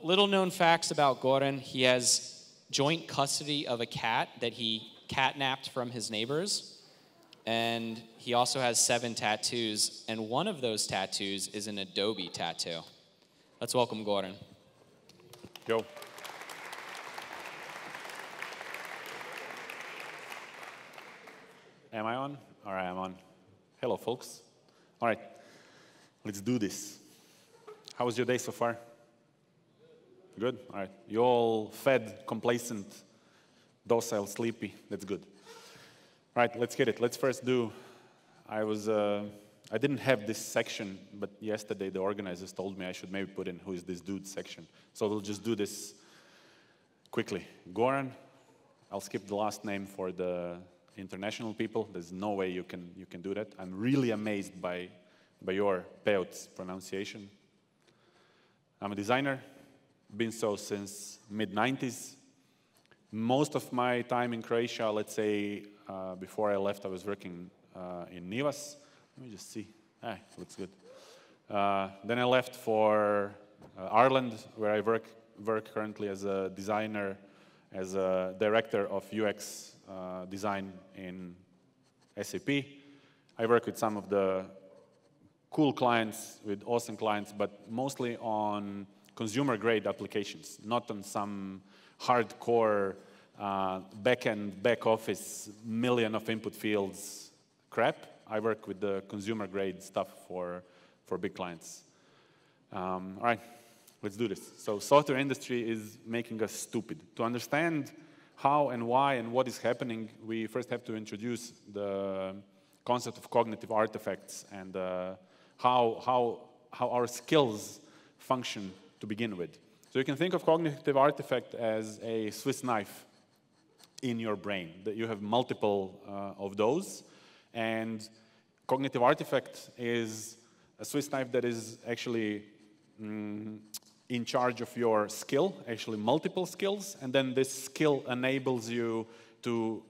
Little known facts about Goran. He has joint custody of a cat that he catnapped from his neighbors. And he also has 7 tattoos. And one of those tattoos is an Adobe tattoo. Let's welcome Goran. Yo. Am I on? All right, I'm on. Hello, folks. All right, let's do this. How was your day so far? Good? All right. You all fed, complacent, docile, sleepy. That's good. All right, let's get it. Let's first do, I didn't have this section, but yesterday the organizers told me I should maybe put in who is this dude section. So we'll just do this quickly. Goran, I'll skip the last name for the international people. There's no way you can do that. I'm really amazed by your Peut's pronunciation. I'm a designer, been so since mid-90s. Most of my time in Croatia, let's say, before I left, I was working in Nivas. Let me just see. Looks good. Then I left for Ireland, where I work currently as a designer, as a director of UX design in SAP. I work with some of the cool clients, with awesome clients, but mostly on consumer-grade applications, not on some hardcore back-end, back-office, million of input fields crap. I work with the consumer-grade stuff for big clients. All right, let's do this. So software industry is making us stupid. To understand how and why and what is happening, we first have to introduce the concept of cognitive artifacts and how our skills function to begin with. So you can think of cognitive artifact as a Swiss knife in your brain, that you have multiple of those. And cognitive artifact is a Swiss knife that is actually in charge of your skill, actually multiple skills, and then this skill enables you to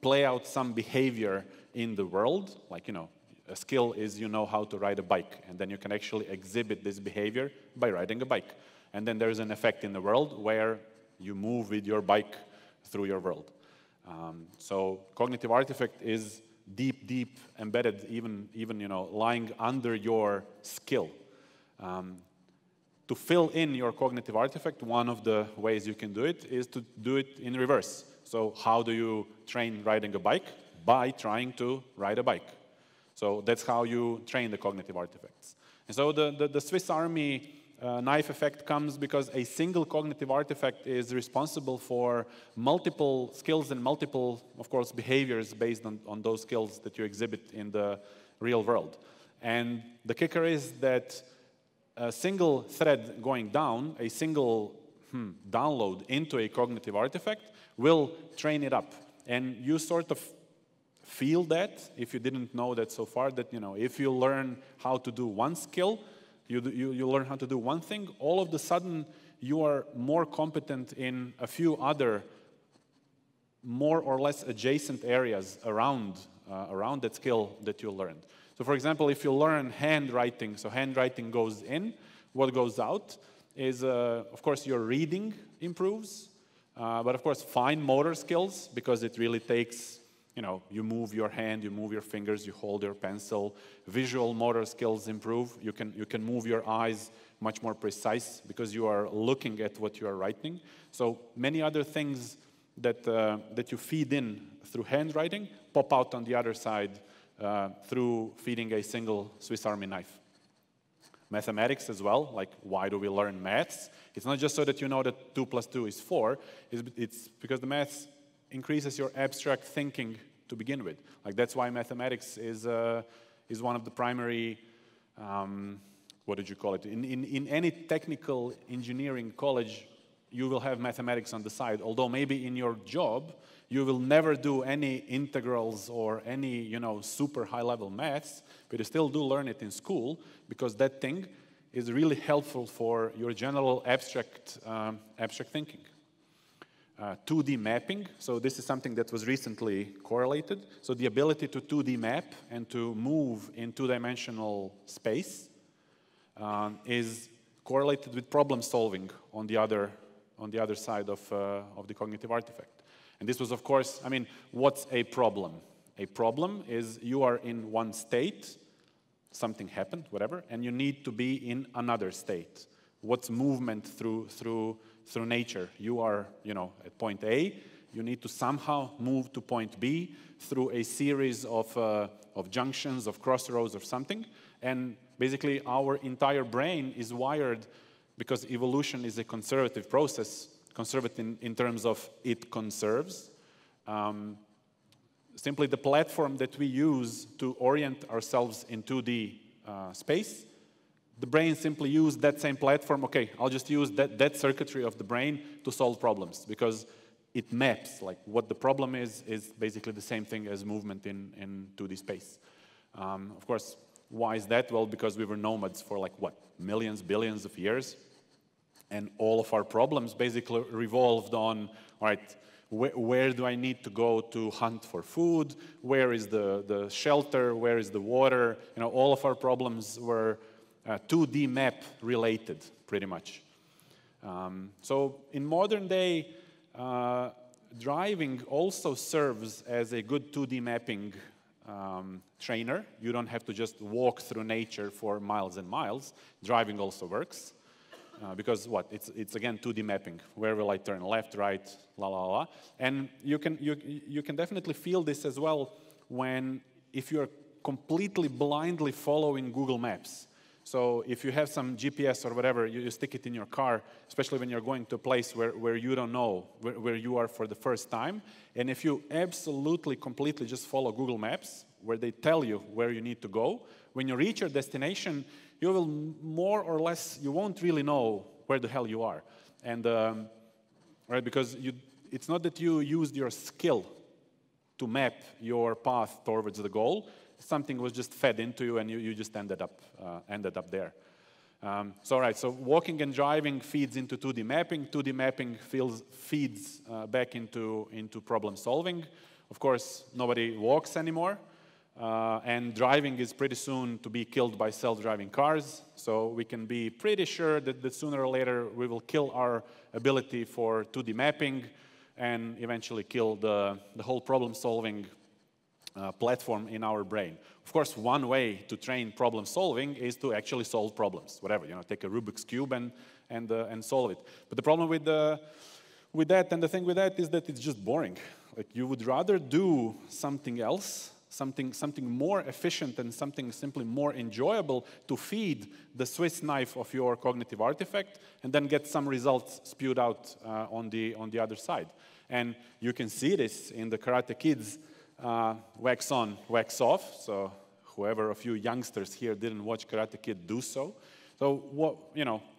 play out some behavior in the world. Like, you know, a skill is you know how to ride a bike, and then you can actually exhibit this behavior by riding a bike. And then there's an effect in the world where you move with your bike through your world. So cognitive artifact is deep, deep embedded, even you know, lying under your skill. To fill in your cognitive artifact, one of the ways you can do it is to do it in reverse. So how do you train riding a bike? By trying to ride a bike. So that's how you train the cognitive artifacts. And so the Swiss Army knife effect comes because a single cognitive artifact is responsible for multiple skills and multiple, of course, behaviors based on those skills that you exhibit in the real world. And the kicker is that a single thread going down, a single download into a cognitive artifact will train it up. And you sort of feel that, if you didn't know that so far, that, you know, if you learn how to do one skill, you learn how to do one thing, all of a sudden you are more competent in a few other more or less adjacent areas around that skill that you learned. So for example, if you learn handwriting, so handwriting goes in, what goes out is, of course, your reading improves, but of course, fine motor skills, because it really takes, you know, you move your hand, you move your fingers, you hold your pencil. Visual motor skills improve. You can move your eyes much more precise because you are looking at what you are writing. So many other things that you feed in through handwriting pop out on the other side through feeding a single Swiss Army knife. Mathematics as well, like why do we learn maths? It's not just so that you know that 2 + 2 is 4, it's because the maths increases your abstract thinking to begin with. Like that's why mathematics is one of the primary, what did you call it? In any technical engineering college, you will have mathematics on the side, although maybe in your job, you will never do any integrals or any, you know, super high-level maths, but you still do learn it in school because that thing is really helpful for your general abstract thinking. 2D mapping, so this is something that was recently correlated. So the ability to 2D map and to move in two-dimensional space is correlated with problem solving on the other side of the cognitive artifact. And this was, of course, I mean, what's a problem? A problem is you are in one state, something happened, whatever, and you need to be in another state. What's movement through nature? You are, at point A. You need to somehow move to point B through a series of junctions, of crossroads, or something. And basically, our entire brain is wired, because evolution is a conservative process, conservative in terms of it conserves. Simply the platform that we use to orient ourselves in 2D space, the brain simply used that same platform. Okay, I'll just use that circuitry of the brain to solve problems, because it maps, like what the problem is basically the same thing as movement in 2D space. Of course, why is that? Well, because we were nomads for like, what, millions, billions of years. And all of our problems basically revolved on, all right, where do I need to go to hunt for food? Where is the shelter? Where is the water? All of our problems were 2D map related, pretty much. So in modern day, driving also serves as a good 2D mapping trainer. You don't have to just walk through nature for miles and miles. Driving also works. Because what? It's again 2D mapping. Where will I turn? Left, right, la la la. And you can definitely feel this as well if you're completely blindly following Google Maps. So if you have some GPS or whatever, you stick it in your car, especially when you're going to a place where you don't know, where you are for the first time. And if you absolutely, completely just follow Google Maps, where they tell you where you need to go, when you reach your destination, you will more or less, you won't really know where the hell you are. And, right, because it's not that you used your skill to map your path towards the goal. Something was just fed into you, and you just ended up there. So walking and driving feeds into 2D mapping. 2D mapping feeds back into problem solving. Of course, nobody walks anymore. And driving is pretty soon to be killed by self-driving cars. So we can be pretty sure that sooner or later we will kill our ability for 2D mapping and eventually kill the whole problem-solving platform in our brain. Of course, one way to train problem solving is to actually solve problems, whatever, take a Rubik's Cube and solve it. But the problem with that, and the thing with that, is that it's just boring. Like, you would rather do something else, something more efficient and something simply more enjoyable to feed the Swiss knife of your cognitive artifact, and then get some results spewed out on the other side. And you can see this in the Karate Kid's wax on, wax off. So whoever of you youngsters here didn't watch Karate Kid, do so. So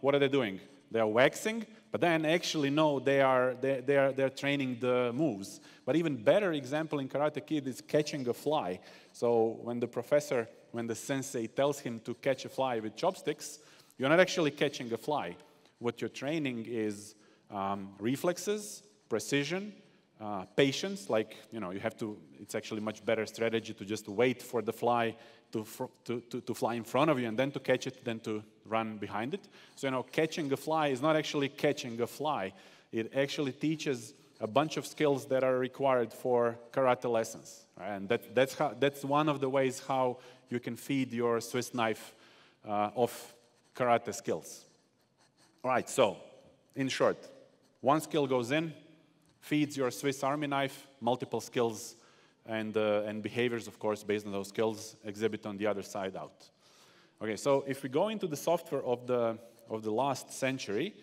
what are they doing? They are waxing, but then actually no, they're training the moves. But even better example in Karate Kid is catching a fly. So when the sensei tells him to catch a fly with chopsticks, you're not actually catching a fly. What you're training is reflexes, precision, patience. Like, you have to, it's actually much better strategy to just wait for the fly to fly in front of you and then to catch it than to run behind it. So, catching a fly is not actually catching a fly. It actually teaches a bunch of skills that are required for karate lessons. And that's one of the ways how you can feed your Swiss knife of karate skills. All right, so in short, one skill goes in, feeds your Swiss Army knife, multiple skills and behaviors, of course, based on those skills, exhibit on the other side out. Okay, so if we go into the software of the last century,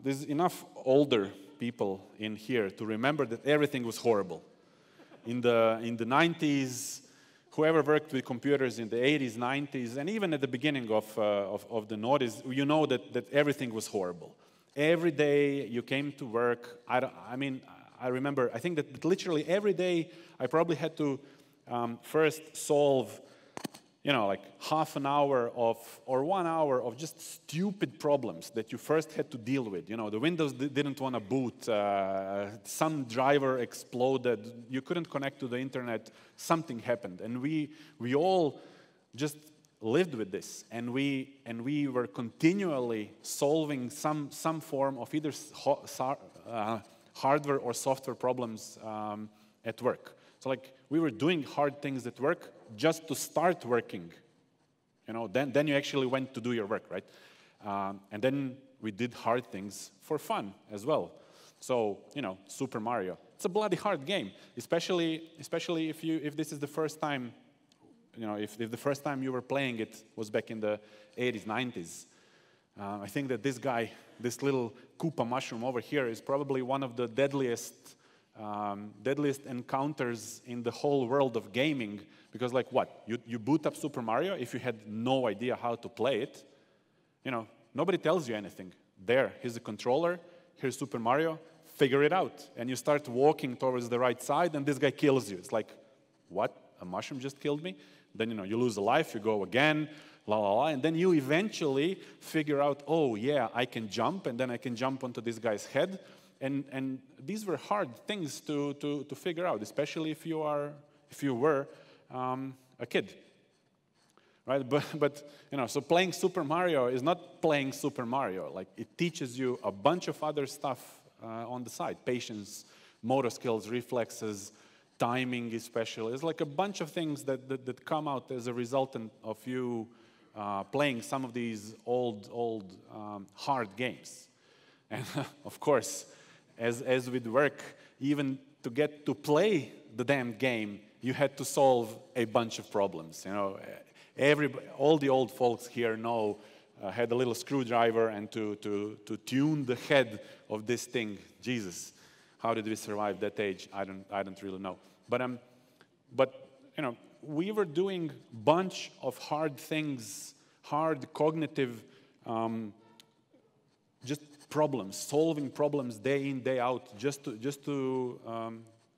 there's enough older people in here to remember that everything was horrible. In the 90s, whoever worked with computers in the 80s, 90s, and even at the beginning of the noughties, you know that everything was horrible. Every day you came to work, I remember, I think that literally every day I probably had to first solve, like half an hour or 1 hour of just stupid problems that you first had to deal with. The Windows didn't want to boot, some driver exploded, you couldn't connect to the internet, something happened. And we all just lived with this, and we were continually solving some form of either hardware or software problems at work. So like we were doing hard things at work just to start working. Then you actually went to do your work, right? And then we did hard things for fun as well. So, Super Mario. It's a bloody hard game, especially if this is the first time, if the first time you were playing it was back in the 80s, 90s. I think that this guy, this little Koopa mushroom over here, is probably one of the deadliest encounters in the whole world of gaming. Because like what? You boot up Super Mario, if you had no idea how to play it, nobody tells you anything. Here's the controller, here's Super Mario, figure it out. And you start walking towards the right side, and this guy kills you. It's like, what? A mushroom just killed me? Then, you lose a life, you go again, la, la, la. And then you eventually figure out, oh, yeah, I can jump, and then I can jump onto this guy's head. And these were hard things to figure out, especially if you were a kid. Right? But so playing Super Mario is not playing Super Mario. Like, it teaches you a bunch of other stuff on the side. Patience, motor skills, reflexes, timing especially. It's like a bunch of things that come out as a result of you playing some of these old hard games. And of course, as with work, even to get to play the damn game, you had to solve a bunch of problems. All the old folks here had a little screwdriver, and to tune the head of this thing. Jesus, how did we survive that age? I don't really know. But we were doing bunch of hard things, hard cognitive, just problems, solving problems day in, day out, just to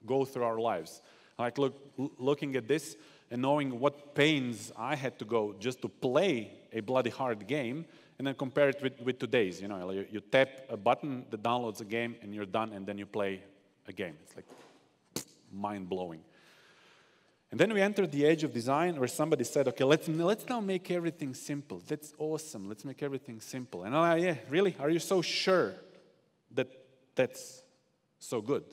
go through our lives. Like looking at this and knowing what pains I had to go just to play a bloody hard game, and then compare it with today's. You tap a button that downloads a game, and you're done, and then you play a game. It's like mind-blowing. And then we entered the age of design, where somebody said, okay, let's now make everything simple. That's awesome. Let's make everything simple. And yeah, really? Are you so sure that that's so good?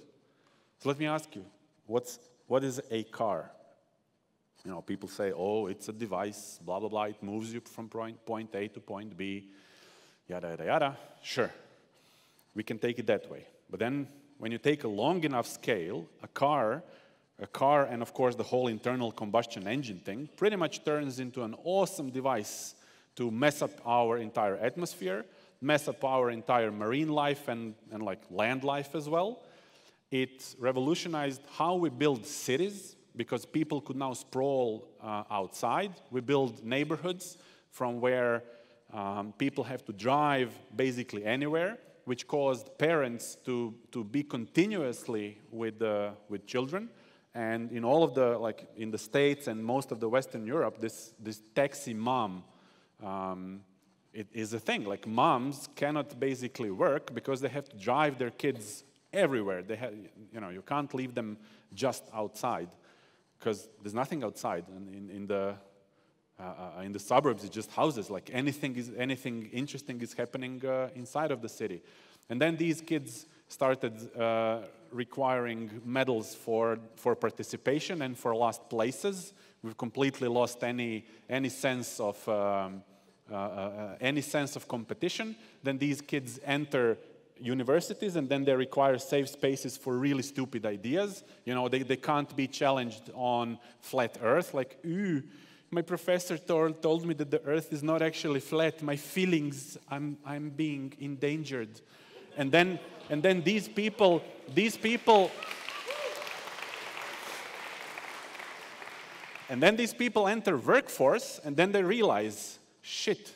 So let me ask you, what is a car? People say, oh, it's a device, blah, blah, blah. It moves you from point A to point B, yada, yada, yada. Sure, we can take it that way. But then when you take a long enough scale, a car, and of course the whole internal combustion engine thing, pretty much turns into an awesome device to mess up our entire atmosphere, mess up our entire marine life and like land life as well. It revolutionized how we build cities, because people could now sprawl outside. We build neighborhoods from where people have to drive basically anywhere, which caused parents to be continuously with children. And in all of the, like in the States and most of the Western Europe, this taxi mom, it is a thing. Like, moms cannot basically work because they have to drive their kids everywhere. They have, you can't leave them just outside, because there's nothing outside. And in the suburbs, it's just houses. Like, anything interesting is happening inside of the city. And then these kids started requiring medals for participation and for last places. We've completely lost any sense of competition. Then these kids enter universities, and then they require safe spaces for really stupid ideas. They can't be challenged on flat Earth. Like, ooh, my professor told me that the Earth is not actually flat. My feelings, I'm being endangered. And then these people, and then these people enter workforce, and then they realize, shit,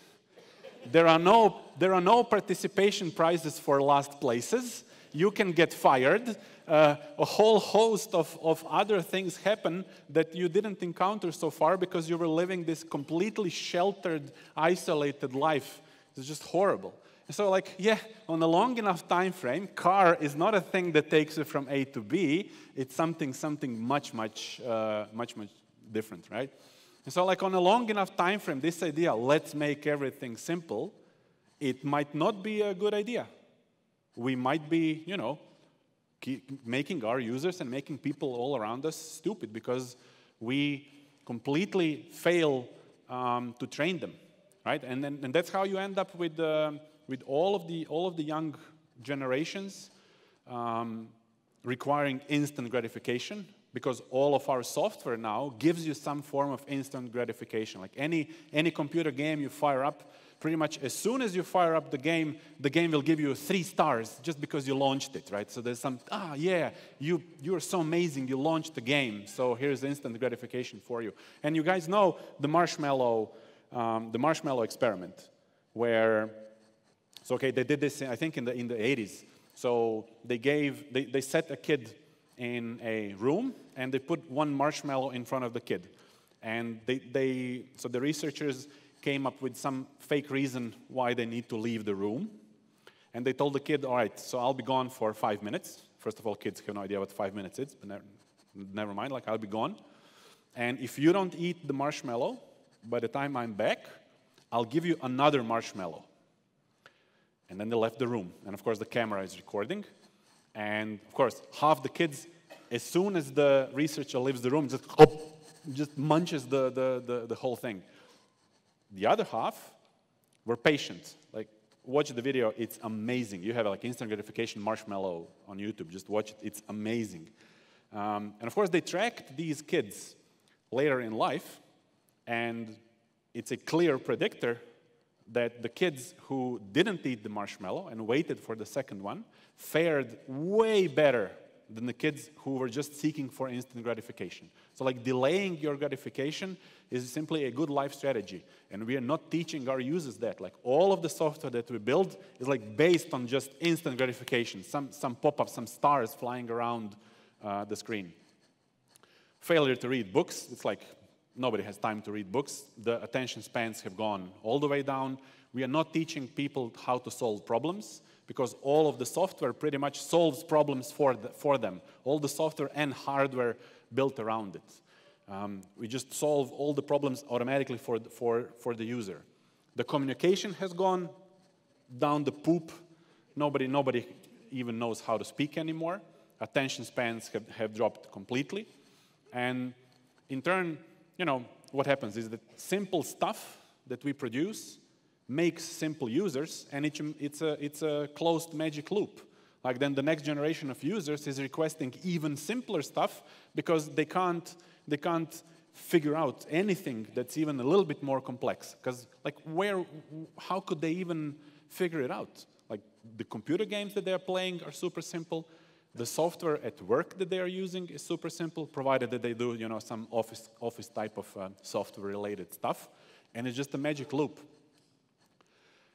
there are no participation prizes for last places. You can get fired. A whole host of other things happen that you didn't encounter so far because you were living this completely sheltered, isolated life. It's just horrible. And so, like, yeah, on a long enough time frame, car is not a thing that takes you from A to B. It's something much different, right? And so like on a long enough time frame, this idea, let's make everything simple, it might not be a good idea. We might be, you know, making our users and making people all around us stupid because we completely fail to train them, right? And that's how you end up with all of the young generations requiring instant gratification, because all of our software now gives you some form of instant gratification. Like any computer game you fire up, pretty much as soon as you fire up the game will give you 3 stars just because you launched it, right? So there's some, yeah, you're so amazing, you launched the game, so here's instant gratification for you. And you guys know the marshmallow experiment, where, so okay, they did this, I think in the 80s. So they set a kid in a room, and they put one marshmallow in front of the kid. And so the researchers came up with some fake reason why they need to leave the room. And they told the kid, all right, so I'll be gone for 5 minutes. First of all, kids have no idea what 5 minutes is, but never mind, like I'll be gone. And if you don't eat the marshmallow, by the time I'm back, I'll give you another marshmallow. And then they left the room. And of course, the camera is recording. And of course, half the kids, as soon as the researcher leaves the room, just munches the whole thing. The other half were patient. Like, watch the video, it's amazing. You have like instant gratification marshmallow on YouTube, just watch it, it's amazing. And of course, they tracked these kids later in life, and it's a clear predictor that the kids who didn't eat the marshmallow and waited for the second one fared way better than the kids who were just seeking for instant gratification. So like delaying your gratification is simply a good life strategy. And we are not teaching our users that. Like all of the software that we build is like based on just instant gratification, some pop-up, some stars flying around the screen. Failure to read books, it's like nobody has time to read books. The attention spans have gone all the way down. We are not teaching people how to solve problems, because all of the software pretty much solves problems for them. All the software and hardware built around it. We just solve all the problems automatically for the user. The communication has gone down the poop. Nobody even knows how to speak anymore. Attention spans have dropped completely. And in turn, you know, what happens is that simple stuff that we produce makes simple users, and it's a closed magic loop. Like then the next generation of users is requesting even simpler stuff because they can't figure out anything that's even a little bit more complex. Because like how could they even figure it out? Like the computer games that they're playing are super simple. The software at work that they are using is super simple, provided that they do, you know, some office type of software-related stuff, and it's just a magic loop.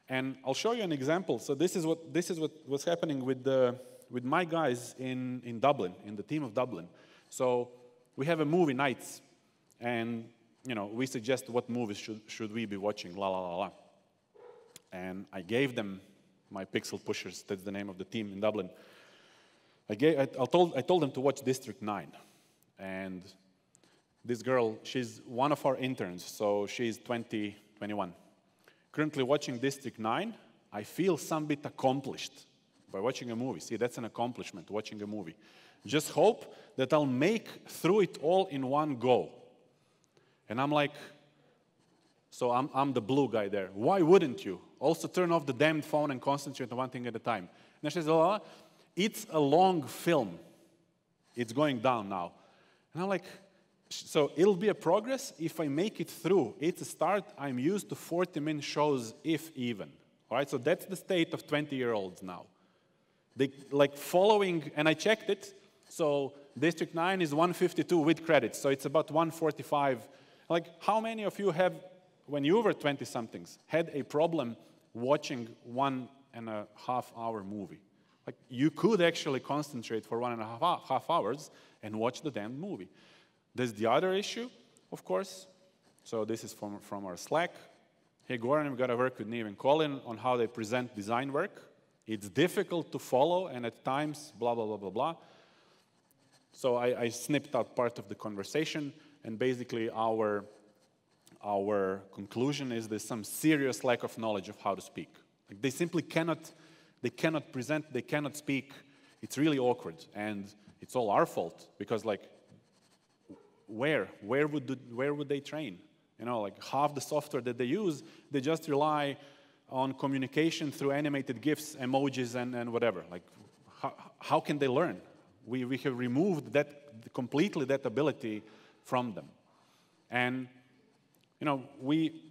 And I'll show you an example. So this is what was happening with my guys in Dublin, in the team of Dublin. So we have a movie nights, and you know we suggest what movies should we be watching, la la la la. And I gave them my Pixel Pushers. That's the name of the team in Dublin. I told them to watch District 9, and this girl, she's one of our interns, so she's 20, 21. Currently watching District 9, I feel some bit accomplished by watching a movie. See, that's an accomplishment, watching a movie. Just hope that I'll make through it all in one go. And I'm like, so I'm the blue guy there. Why wouldn't you? Also turn off the damned phone and concentrate on one thing at a time. And she says, oh, it's a long film. It's going down now. And I'm like, so it'll be a progress if I make it through. It's a start. I'm used to 40-minute shows, if even. All right, so that's the state of 20-year-olds now. They like following, and I checked it. So District 9 is 152 with credits, so it's about 145. Like, how many of you have, when you were 20-somethings, had a problem watching 1.5 hour movie? Like, you could actually concentrate for 1.5 hours and watch the damn movie. There's the other issue, of course. So this is from our Slack. Hey, Goran, we've got to work with Neve and Colin on how they present design work. It's difficult to follow, and at times, blah, blah, blah, blah, blah. So I snipped out part of the conversation, and basically our our conclusion is there's some serious lack of knowledge of how to speak. Like they simply cannot present, they cannot speak. It's really awkward, and it's all our fault because, like, where would they train? You know, like half the software that they use, they just rely on communication through animated GIFs, emojis, and whatever. Like, how can they learn? We have removed completely that ability from them. And, you know, we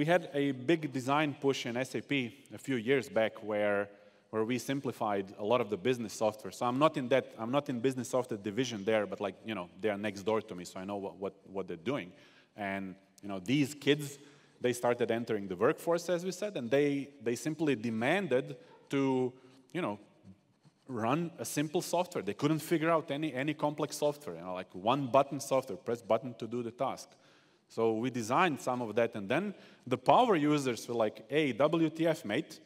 had a big design push in SAP a few years back where we simplified a lot of the business software. So I'm not in business software division there, but, like, you know, they are next door to me, so I know what they're doing. And, you know, these kids, they started entering the workforce, as we said, and they simply demanded to, you know, run a simple software. They couldn't figure out any complex software, you know, like one button software, press button to do the task. So we designed some of that, and then the power users were like, hey, WTF, mate,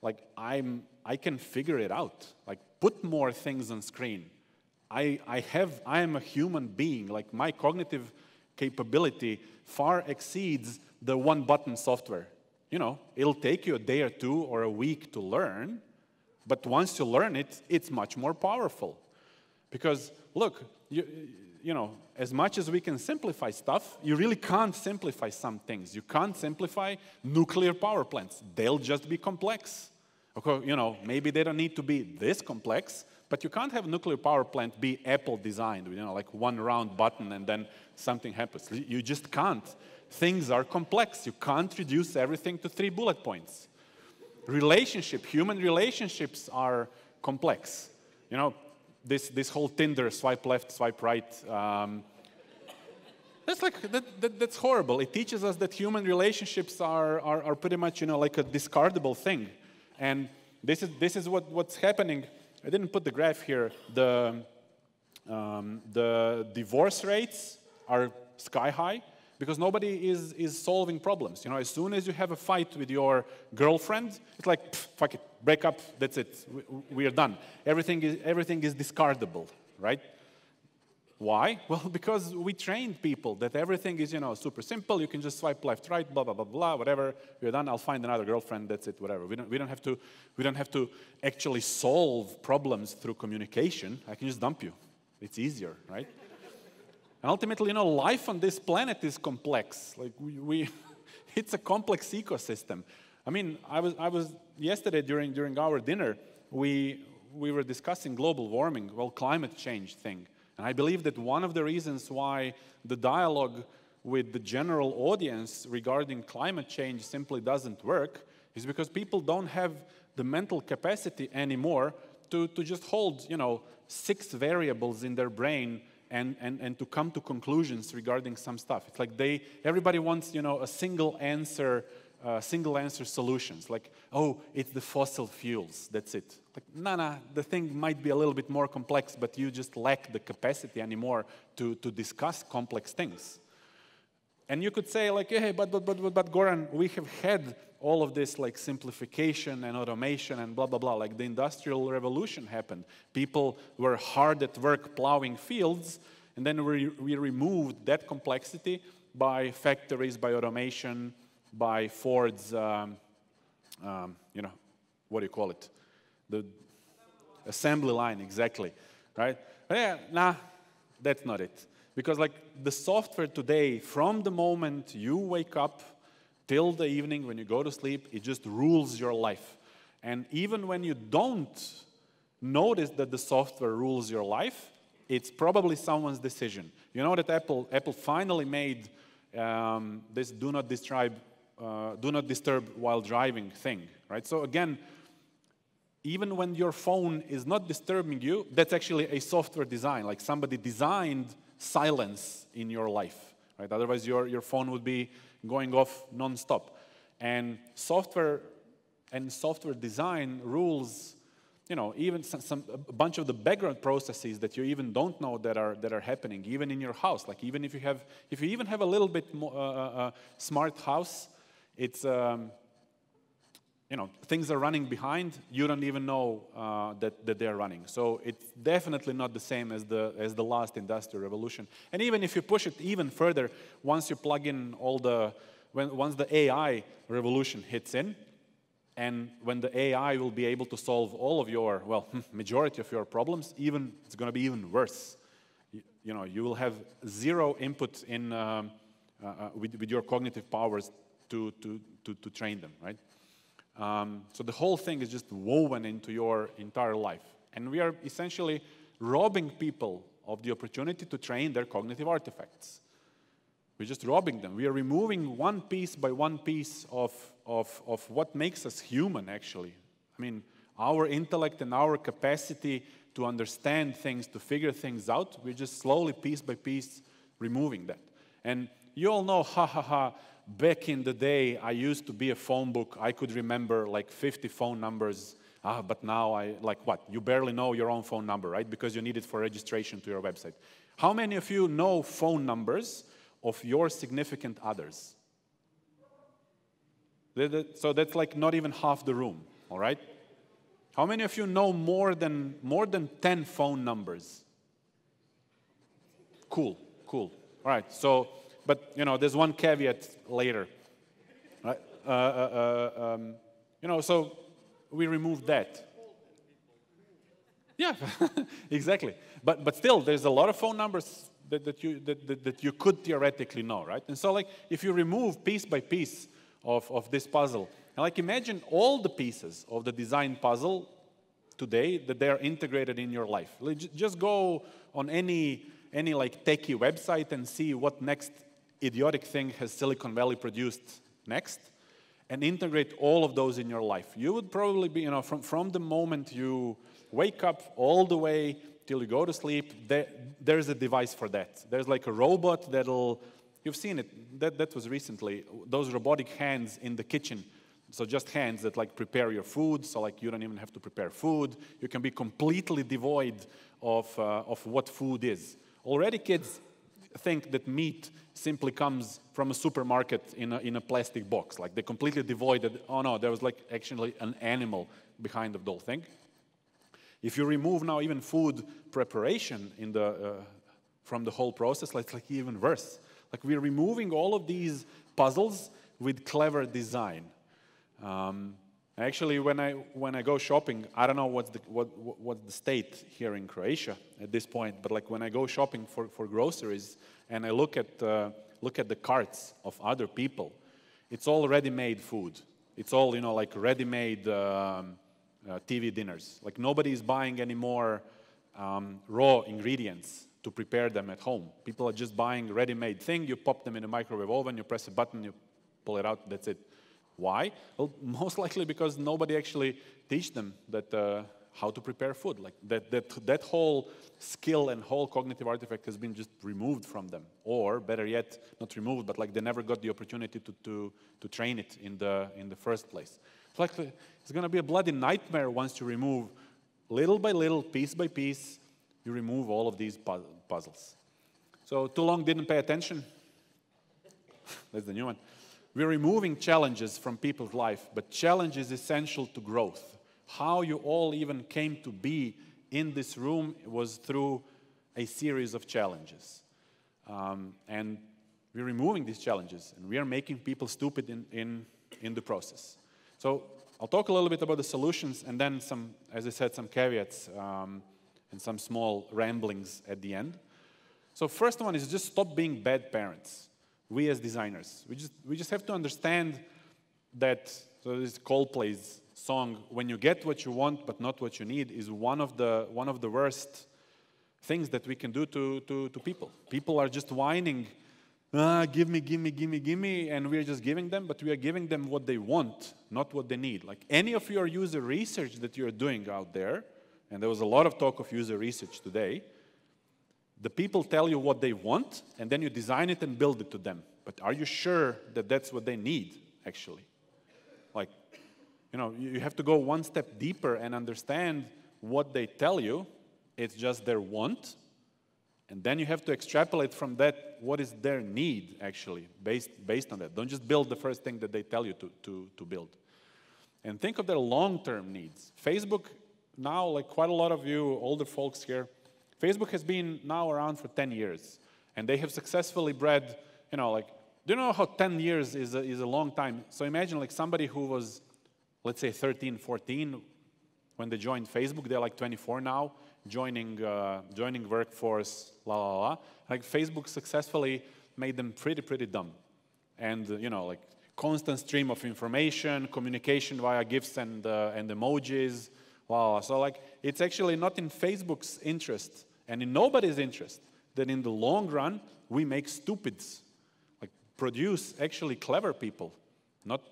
like I can figure it out. Like, put more things on screen. I am a human being. Like, my cognitive capability far exceeds the one button software. You know, it'll take you a day or two or a week to learn, but once you learn it, it's much more powerful. Because, look, you know, as much as we can simplify stuff, you really can't simplify some things. You can't simplify nuclear power plants. They'll just be complex. Okay, you know, maybe they don't need to be this complex, but you can't have a nuclear power plant be Apple designed, you know, like one round button and then something happens. You just can't. Things are complex. You can't reduce everything to 3 bullet points. Human relationships are complex. You know, this whole Tinder, swipe left, swipe right, that's horrible. It teaches us that human relationships are pretty much, you know, like a discardable thing. And this is what's happening. I didn't put the graph here. The divorce rates are sky high because nobody is solving problems. You know, as soon as you have a fight with your girlfriend, it's like, fuck it, break up, that's it, we are done. Everything is discardable, right? Why? Well, because we trained people that everything is, you know, super simple. You can just swipe left, right, blah, blah, blah, blah, whatever. We're done. I'll find another girlfriend. That's it, whatever. We don't have to actually solve problems through communication. I can just dump you. It's easier, right? And ultimately, you know, life on this planet is complex. Like it's a complex ecosystem. I mean, I was yesterday during our dinner, we were discussing global warming, well, climate change thing. And I believe that one of the reasons why the dialogue with the general audience regarding climate change simply doesn't work is because people don't have the mental capacity anymore to just hold, you know, 6 variables in their brain and to come to conclusions regarding some stuff. It's like everybody wants, you know, a single answer solutions. Like, oh, it's the fossil fuels, that's it. Like, nah, the thing might be a little bit more complex, but you just lack the capacity anymore to discuss complex things. And you could say, like, hey, but Goran, we have had all of this, like, simplification and automation and blah, blah, blah. Like, the Industrial Revolution happened. People were hard at work plowing fields, and then we removed that complexity by factories, by automation, by Ford's, you know, what do you call it? The assembly line, exactly, right? But yeah, nah, that's not it. Because, like, the software today, from the moment you wake up till the evening when you go to sleep, it just rules your life. And even when you don't notice that the software rules your life, it's probably someone's decision. You know that Apple finally made this do not disturb while driving thing, right? So again, even when your phone is not disturbing you, that's actually a software design. Like, somebody designed silence in your life, right? Otherwise, your phone would be going off non-stop. And software design rules, you know, even a bunch of the background processes that you even don't know that are happening, even in your house. Like, even if you even have a little bit more smart house, it's you things are running behind, you don't even know that they're running. So it's definitely not the same as the last industrial revolution. And even if you push it even further, once you plug in once the AI revolution hits in, and when the AI will be able to solve all of your, well, majority of your problems, it's going to be even worse. You will have zero input in with your cognitive powers to train them, right? So the whole thing is just woven into your entire life. And we are essentially robbing people of the opportunity to train their cognitive artifacts. We're just robbing them. We are removing one piece by one piece of what makes us human, actually. I mean, our intellect and our capacity to understand things, to figure things out, we're just slowly, piece by piece, removing that. And you all know, back in the day, I used to be a phone book. I could remember like 50 phone numbers. But now what? You barely know your own phone number, right? Because you need it for registration to your website. How many of you know phone numbers of your significant others? So that's like not even half the room, all right? How many of you know more than 10 phone numbers? Cool. All right, so, but there's one caveat later. Right? So we removed that. Yeah, exactly. But still, there's a lot of phone numbers that you could theoretically know, right? And so, like, if you remove piece by piece of this puzzle, and like imagine all the pieces of the design puzzle today that they are integrated in your life. Just go on any like techie website and see what next idiotic thing has Silicon Valley produced next, and integrate all of those in your life. You would probably be, from the moment you wake up all the way till you go to sleep, there's a device for that. There's like a robot that'll, you've seen it, that was recently, those robotic hands in the kitchen. So just hands that like prepare your food, so like you don't even have to prepare food. You can be completely devoid of what food is. Already kids think that meat simply comes from a supermarket in a plastic box. Like they're completely devoid of, oh no, there was like actually an animal behind the whole thing. If you remove now even food preparation from the whole process, it's like even worse. Like we're removing all of these puzzles with clever design. Actually, when I go shopping, I don't know what's the state here in Croatia at this point, but like when I go shopping for groceries and I look at the carts of other people, it's all ready-made food. It's all like ready-made TV dinners. Like nobody is buying any more raw ingredients to prepare them at home. People are just buying ready-made thing. You pop them in a microwave oven, you press a button, you pull it out. That's it. Why? Well, most likely because nobody actually teach them that how to prepare food. Like that whole skill and whole cognitive artifact has been just removed from them, or better yet, not removed, but like they never got the opportunity to train it in the first place. So like it's going to be a bloody nightmare once you remove little by little, piece by piece, you remove all of these puzzles. So too long didn't pay attention. That's the new one. We're removing challenges from people's life, but challenge is essential to growth. How you all even came to be in this room was through a series of challenges. And we're removing these challenges, and we are making people stupid in the process. So I'll talk a little bit about the solutions, and then some, as I said, some caveats and some small ramblings at the end. So first one is just stop being bad parents. We as designers, we just have to understand that, so this Coldplay's song, "When you get what you want but not what you need," is one of the worst things that we can do to people. People are just whining, give me, and we're just giving them, but we are giving them what they want, not what they need. Like any of your user research that you're doing out there, and there was a lot of talk of user research today, the people tell you what they want, and then you design it and build it to them. But are you sure that that's what they need, actually? Like, you have to go one step deeper and understand what they tell you. It's just their want. And then you have to extrapolate from that what is their need, actually, based on that. Don't just build the first thing that they tell you to build. and think of their long-term needs. Facebook now, like quite a lot of you older folks here, Facebook has been now around for 10 years. And they have successfully bred, you know, like, do you know how 10 years is a long time? So imagine like somebody who was, let's say 13, 14, when they joined Facebook, they're like 24 now, joining workforce, la, la, la. Like Facebook successfully made them pretty dumb. And, you know, like constant stream of information, communication via GIFs and emojis, la, la. So like, it's actually not in Facebook's interest and in nobody's interest that in the long run, we make stupids, like produce actually clever people, not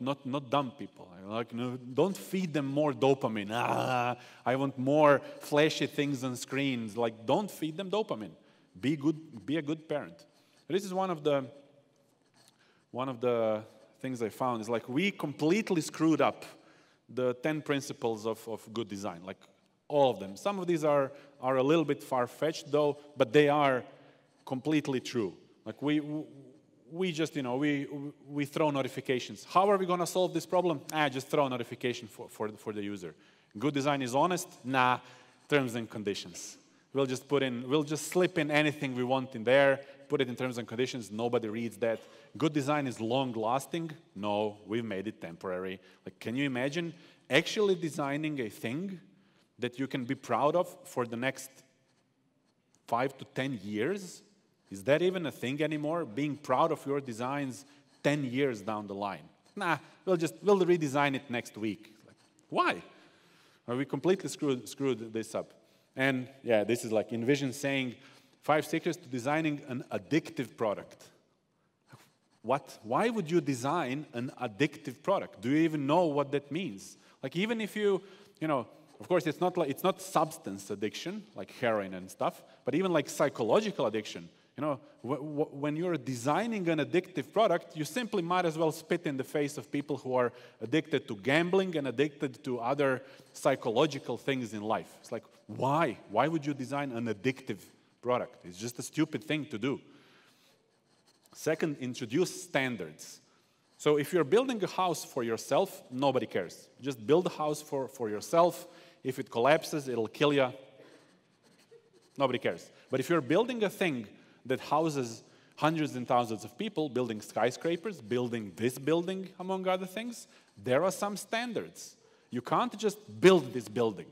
dumb people. Like, no, don't feed them more dopamine. I want more flashy things on screens. Like, don't feed them dopamine. Be a good parent. This is one of the things I found is like we completely screwed up the 10 principles of good design, like all of them. Some of these are a little bit far-fetched though, but they are completely true. Like we just, you know, we throw notifications. How are we going to solve this problem? Just throw a notification for the user. Good design is honest? Nah, terms and conditions. We'll just slip in anything we want in there, put it in terms and conditions, nobody reads that. Good design is long-lasting? No, we've made it temporary. Like, can you imagine actually designing a thing that you can be proud of for the next 5 to 10 years? Is that even a thing anymore? Being proud of your designs 10 years down the line? Nah, we'll redesign it next week. Like, why? Well, we completely screwed this up. And yeah, this is like Envision saying 5 secrets to designing an addictive product. What? Why would you design an addictive product? Do you even know what that means? Like, even if you know, of course, it's not substance addiction like heroin and stuff, but even like psychological addiction. You know, when you're designing an addictive product, you simply might as well spit in the face of people who are addicted to gambling and addicted to other psychological things in life. It's like, why? Why would you design an addictive product? It's just a stupid thing to do. Second, introduce standards. So if you're building a house for yourself, nobody cares. Just build a house for yourself. If it collapses, it'll kill you. Nobody cares. But if you're building a thing that houses hundreds and thousands of people, building skyscrapers, building this building, among other things, there are some standards. You can't just build this building.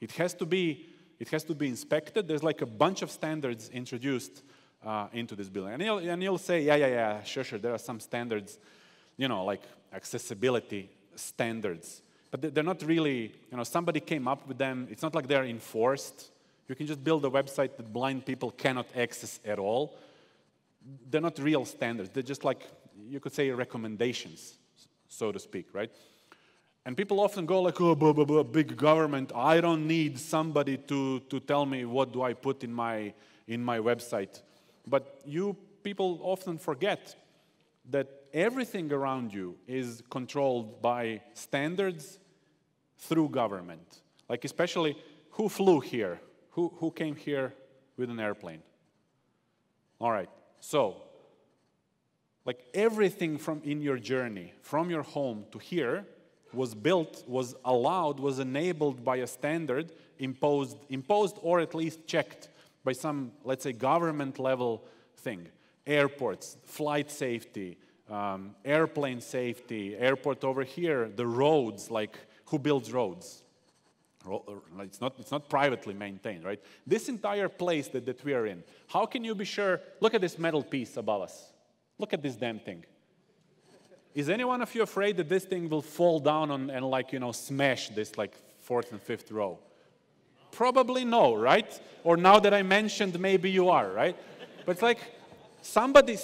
It has to be inspected. There's like a bunch of standards introduced into this building. And you'll say, yeah, sure, there are some standards, you know, like accessibility standards. But they're not really, you know, somebody came up with them. It's not like they're enforced. You can just build a website that blind people cannot access at all. They're not real standards. They're just like, you could say, recommendations, so to speak, right? And people often go like, oh, big government. I don't need somebody to tell me what do I put in my website. But you people often forget that everything around you is controlled by standards through government. Like especially, who flew here? Who came here with an airplane? All right, so like everything in your journey, from your home to here, was built, was allowed, was enabled by a standard imposed or at least checked by some, let's say, government level thing. Airports, flight safety, airplane safety, airport over here, the roads, like who builds roads? It's not privately maintained, right? This entire place that we are in, how can you be sure? Look at this metal piece above us. Look at this damn thing. Is any one of you afraid that this thing will fall down and like, you know, smash this like 4th and 5th row? Probably no, right? Or now that I mentioned, maybe you are, right? But it's like somebody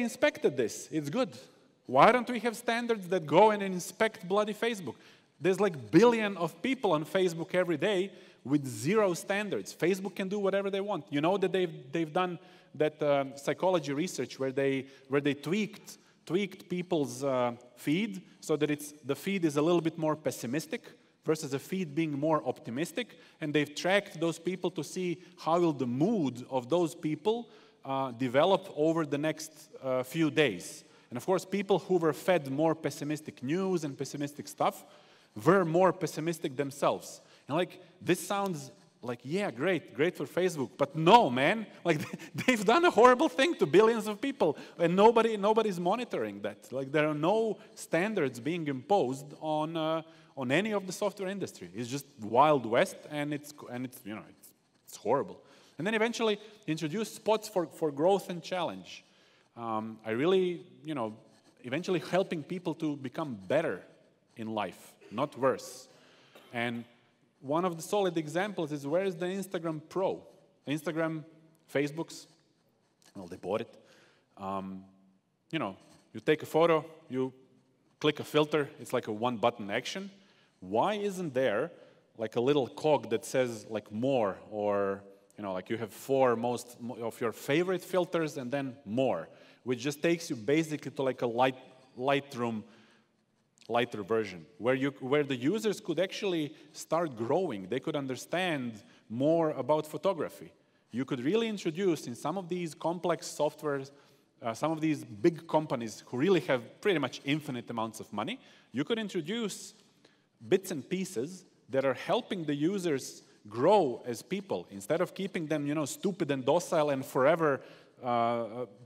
inspected this. It's good. Why don't we have standards that go and inspect bloody Facebook? There's like billion of people on Facebook every day with 0 standards. Facebook can do whatever they want. You know that they've done that psychology research where they tweaked people's feed so that the feed is a little bit more pessimistic versus a feed being more optimistic, and they've tracked those people to see how will the mood of those people develop over the next few days. And of course, people who were fed more pessimistic news and pessimistic stuff, were more pessimistic themselves. And like, this sounds like, yeah, great for Facebook, but no, man, like they've done a horrible thing to billions of people, and nobody's monitoring that. Like, there are no standards being imposed on any of the software industry. It's just Wild West, and it's horrible. And then eventually introduce spots for growth and challenge. I really, eventually helping people to become better in life, not worse. And one of the solid examples is, where is the Instagram Pro? Instagram, Facebook's, well, they bought it. You take a photo, you click a filter, it's like a one-button action. Why isn't there like a little cog that says like more, or like you have 4 most of your favorite filters and then more, which just takes you basically to like a Lightroom lighter version, where the users could actually start growing. They could understand more about photography. You could really introduce in some of these complex softwares, some of these big companies who really have pretty much infinite amounts of money, you could introduce bits and pieces that are helping the users grow as people, instead of keeping them, stupid and docile and forever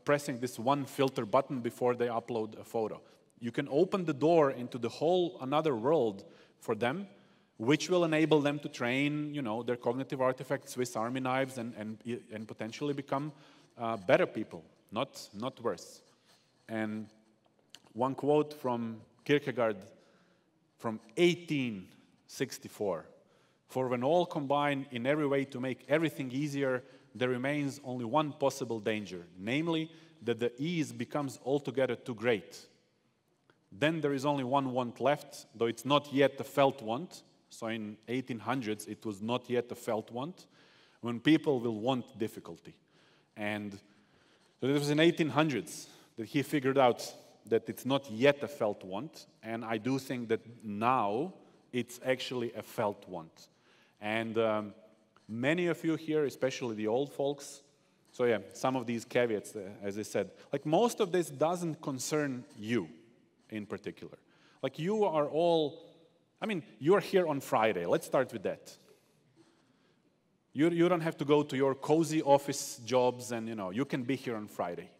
pressing this one filter button before they upload a photo. You can open the door into the whole another world for them, which will enable them to train, their cognitive artifacts, Swiss Army knives, and potentially become better people, not worse. And one quote from Kierkegaard from 1864: "For when all combine in every way to make everything easier, there remains only one possible danger, namely that the ease becomes altogether too great. Then there is only one want left, though it's not yet a felt want." So in 1800s, it was not yet a felt want, when people will want difficulty. And so it was in 1800s that he figured out that it's not yet a felt want, and I do think that now it's actually a felt want. And many of you here, especially the old folks, so yeah, some of these caveats, as I said, like most of this doesn't concern you in particular. Like you are all, you're here on Friday. Let's start with that. You don't have to go to your cozy office jobs, and you can be here on Friday.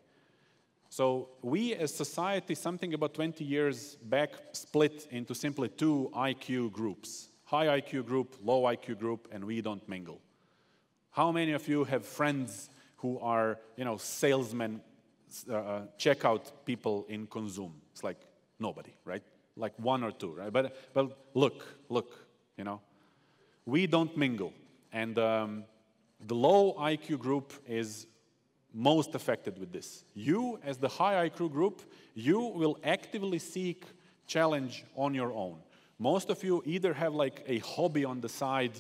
So we as society, something about 20 years back, split into simply 2 IQ groups. High IQ group, low IQ group, and we don't mingle. How many of you have friends who are, salesmen, checkout people in Consum? It's like nobody, right? Like 1 or 2, right? But look, we don't mingle. And the low IQ group is most affected with this. You, as the high IQ group, you will actively seek challenge on your own. Most of you either have like a hobby on the side,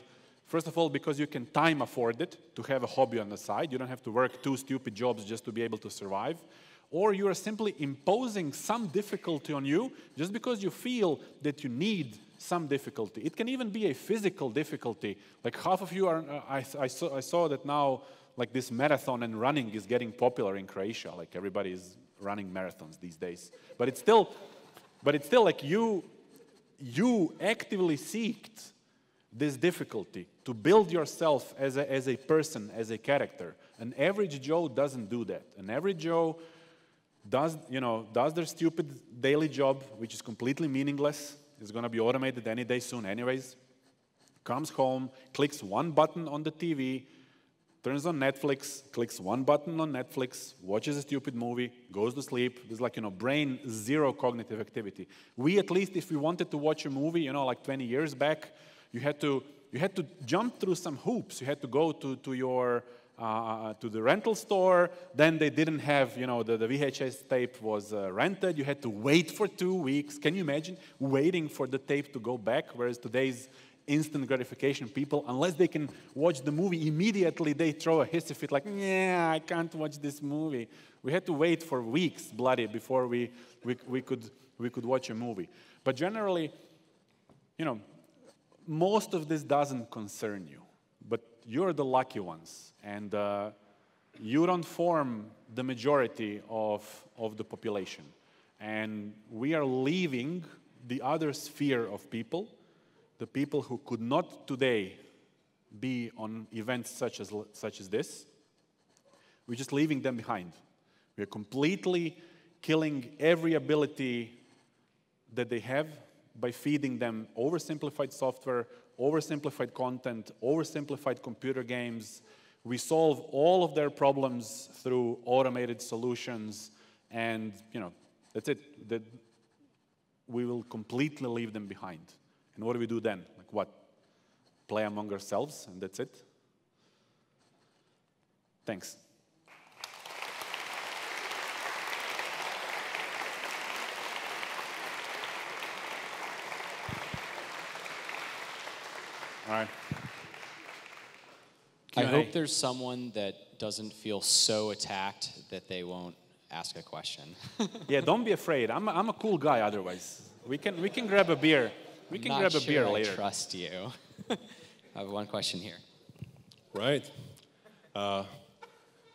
first of all, because you can time afford it to have a hobby on the side. You don't have to work 2 stupid jobs just to be able to survive. Or you are simply imposing some difficulty on you just because you feel that you need some difficulty. It can even be a physical difficulty. Like half of you are, I saw that now, like this marathon and running is getting popular in Croatia. Like everybody is running marathons these days. But it's still like you actively seeked this difficulty to build yourself as a person, as a character. An average Joe doesn't do that. An average Joe does their stupid daily job, which is completely meaningless. It's going to be automated any day soon anyways. Comes home, clicks 1 button on the TV, turns on Netflix, clicks 1 button on Netflix, watches a stupid movie, goes to sleep. There's like, brain zero cognitive activity. We, at least, if we wanted to watch a movie, like 20 years back, you had to jump through some hoops. You had to go to the rental store. Then they didn't have, the VHS tape was rented. You had to wait for 2 weeks. Can you imagine waiting for the tape to go back? Whereas today's instant gratification people, unless they can watch the movie immediately, they throw a hissy fit like, yeah, I can't watch this movie. We had to wait for weeks, bloody, before we could watch a movie. But generally, most of this doesn't concern you. But you're the lucky ones, and you don't form the majority of the population. And we are leaving the other sphere of people, the people who could not today be on events such as this, we're just leaving them behind. We're completely killing every ability that they have by feeding them oversimplified software, oversimplified content, oversimplified computer games. We solve all of their problems through automated solutions, and that's it. We will completely leave them behind. And what do we do then? Like what? Play among ourselves, and that's it? Thanks. All right. I hope there's someone that doesn't feel so attacked that they won't ask a question. Yeah, don't be afraid. I'm a cool guy otherwise. We can grab a beer. We can grab a beer later. I trust you. I have one question here. Right.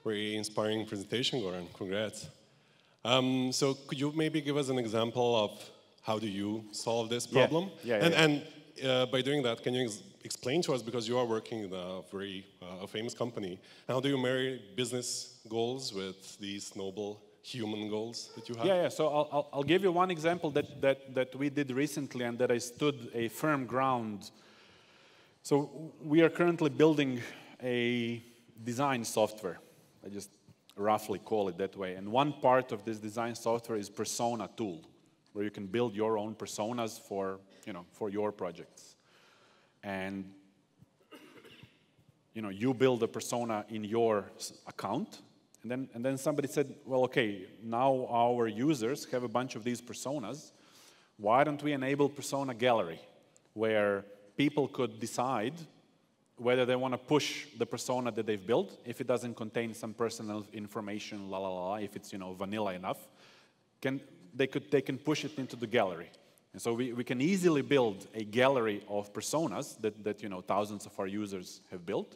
Very inspiring presentation, Goran. Congrats. So could you maybe give us an example of how do you solve this problem? And by doing that, can you explain to us, because you are working in a very famous company, how do you marry business goals with these noble human goals that you have? Yeah. So I'll give you one example that we did recently and that I stood a firm ground. So we are currently building a design software. I just roughly call it that way. And one part of this design software is persona tool, where you can build your own personas for your projects. And you build a persona in your account, and then somebody said, well, okay, now our users have a bunch of these personas. Why don't we enable persona gallery, where people could decide whether they want to push the persona that they've built, if it doesn't contain some personal information, if it's vanilla enough, they can push it into the gallery. And so we can easily build a gallery of personas that thousands of our users have built.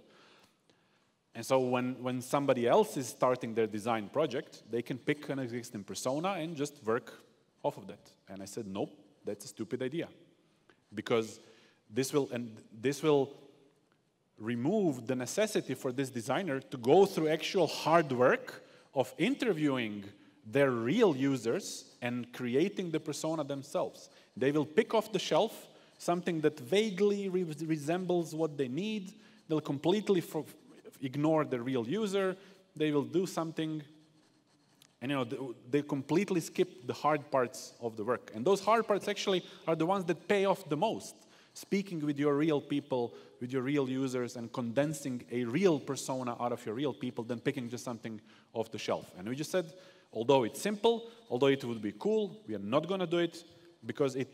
And so when somebody else is starting their design project, they can pick an existing persona and just work off of that. And I said, nope, that's a stupid idea. Because this will remove the necessity for this designer to go through actual hard work of interviewing their real users and creating the persona themselves. They will pick off the shelf something that vaguely resembles what they need. They'll completely ignore the real user. They will do something, and they completely skip the hard parts of the work. And those hard parts actually are the ones that pay off the most. Speaking with your real people, with your real users, and condensing a real persona out of your real people, than picking just something off the shelf. And we just said, although it's simple, although it would be cool, we are not going to do it, because it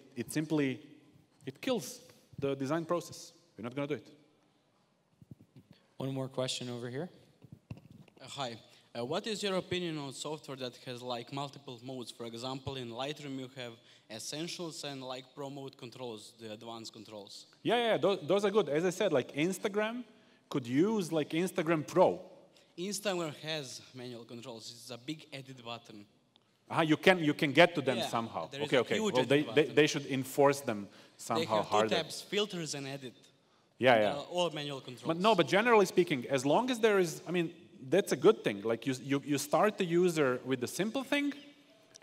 kills the design process. We're not going to do it. One more question over here. Hi. What is your opinion on software that has multiple modes? For example, in Lightroom you have essentials and pro mode controls, the advanced controls. Yeah, those are good. As I said, Instagram could use Instagram Pro. Instagram has manual controls. It's a big edit button. You can get to them somehow. Okay. Well, they should enforce them somehow harder. They have 2 tabs, filters and edit. Yeah. All manual controls. But generally speaking, as long as there is, that's a good thing. You start the user with the simple thing,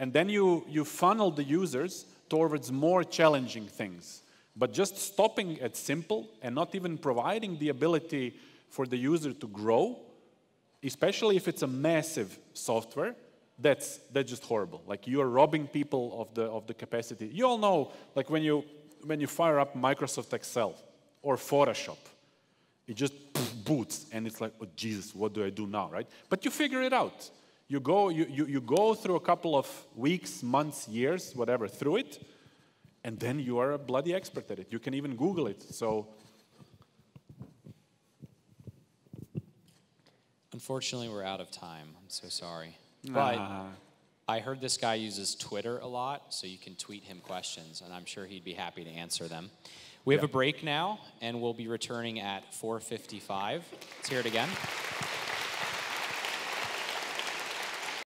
and then you funnel the users towards more challenging things. But just stopping at simple and not even providing the ability for the user to grow, especially if it's a massive software, that's just horrible. You are robbing people of the capacity. You all know, when you fire up Microsoft Excel or Photoshop, it just boots, and it's like, oh Jesus, what do I do now, right? But you figure it out. You go through a couple of weeks, months, years, whatever, through it, and then you are a bloody expert at it. You can even Google it. So, unfortunately, we're out of time. I'm so sorry. But I heard this guy uses Twitter a lot, so you can tweet him questions, and I'm sure he'd be happy to answer them. We have a break now, and we'll be returning at 4:55. Let's hear it again.